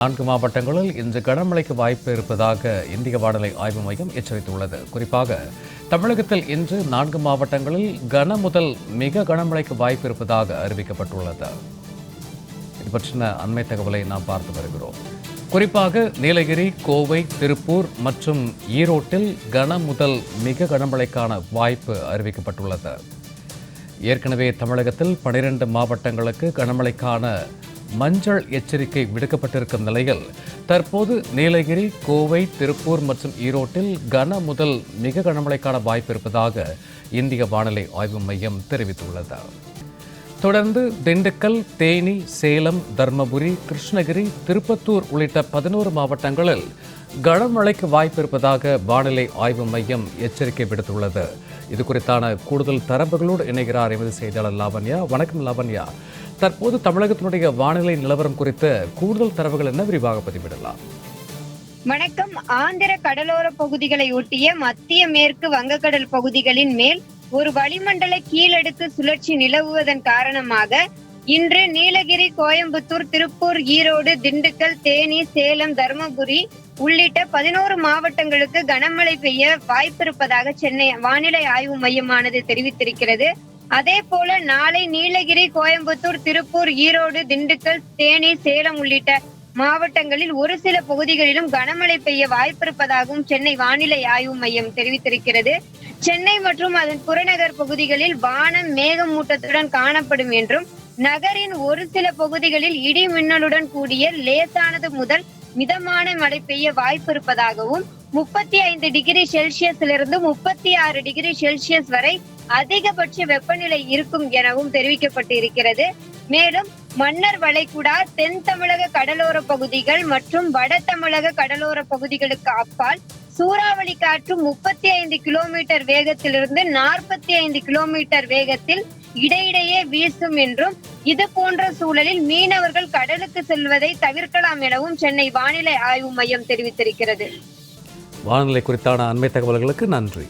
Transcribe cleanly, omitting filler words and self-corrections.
4 மாவட்டங்களில் இன்று கனமழைக்கு வாய்ப்பு இருப்பதாக இந்திய வானிலை ஆய்வு மையம் எச்சரித்துள்ளது. குறிப்பாக தமிழகத்தில் இன்று 4 மாவட்டங்களில் கன முதல் மிக கனமழைக்கு வாய்ப்பு இருப்பதாக அறிவிக்கப்பட்டுள்ளது. இது பற்றின அண்மை தகவலை நாம் பார்த்து வருகிறோம். குறிப்பாக நீலகிரி, கோவை, திருப்பூர் மற்றும் ஈரோட்டில் கன முதல் மிக கனமழைக்கான வாய்ப்பு அறிவிக்கப்பட்டுள்ளது. ஏற்கனவே தமிழகத்தில் 12 மாவட்டங்களுக்கு கனமழைக்கான மஞ்சள் எச்சரிக்கை விடுக்கப்பட்டிருக்கும் நிலையில் தற்போது நீலகிரி, கோவை, திருப்பூர் மற்றும் ஈரோட்டில் கன முதல் மிக கனமழைக்கான வாய்ப்பு இருப்பதாக இந்திய வானிலை ஆய்வு மையம் தெரிவித்துள்ளது. தொடர்ந்து திண்டுக்கல், தேனி, சேலம், தர்மபுரி, கிருஷ்ணகிரி, திருப்பத்தூர் உள்ளிட்ட 11 மாவட்டங்களில் கனமழைக்கு வாய்ப்பு இருப்பதாக வானிலை ஆய்வு மையம் எச்சரிக்கை விடுத்துள்ளது. இது குறித்தான கூடுதல் தரவுகளோடு இணைகிறார் எமது செய்தியாளர் லாவண்யா. வணக்கம் லாவண்யா. தற்போது தமிழகத்தினுடைய வானிலை நிலவரம் குறித்த கூடுதல் தரவுகள் என்ன, விரிவாக பதிவிடலாம்? வணக்கம். ஆந்திர கடலோர பகுதிகளை ஒட்டிய மத்திய மேற்கு வங்கக்கடல் பகுதிகளின் மேல் ஒரு வளிமண்டல கீழடுக்கு சுழற்சி நிலவுவதன் காரணமாக இன்று நீலகிரி, கோயம்புத்தூர், திருப்பூர், ஈரோடு, திண்டுக்கல், தேனி, சேலம், தர்மபுரி உள்ளிட்ட 11 மாவட்டங்களுக்கு கனமழை பெய்ய வாய்ப்பிருப்பதாக சென்னை வானிலை ஆய்வு மையமானது தெரிவித்திருக்கிறது. அதே போல நாளை நீலகிரி, கோயம்புத்தூர், திருப்பூர், ஈரோடு, திண்டுக்கல், தேனி, சேலம் உள்ளிட்ட மாவட்டங்களில் ஒரு சில பகுதிகளிலும் கனமழை பெய்ய வாய்ப்பிருப்பதாகவும் சென்னை வானிலை ஆய்வு மையம் தெரிவித்திருக்கிறது. சென்னை மற்றும் அதன் புறநகர் பகுதிகளில் வானம் மேகமூட்டத்துடன் காணப்படும் என்றும், நகரின் ஒரு சில பகுதிகளில் இடி மின்னலுடன் கூடிய லேசானது முதல் மிதமான மழை பெய்ய வாய்ப்பு இருப்பதாகவும், 35 டிகிரி செல்சியஸிலிருந்து 36 டிகிரி செல்சியஸ் வரை அதிகபட்ச வெப்பநிலை இருக்கும் எனவும் தெரிவிக்கப்பட்டு இருக்கிறது. மேலும் மன்னார் வளைகுடா, தென் தமிழக கடலோர பகுதிகள் மற்றும் வட தமிழக கடலோர பகுதிகளுக்கு அப்பால் சூறாவளி காற்று 35 கிலோமீட்டர் வேகத்திலிருந்து 45 கிலோமீட்டர் வேகத்தில் இடையிடையே வீசும் என்றும், இது போன்ற சூழலில் மீனவர்கள் கடலுக்கு செல்வதை தவிர்க்கலாம் எனவும் சென்னை வானிலை ஆய்வு மையம் தெரிவித்திருக்கிறது. வானிலை குறித்தான அண்மை தகவல்களுக்கு நன்றி.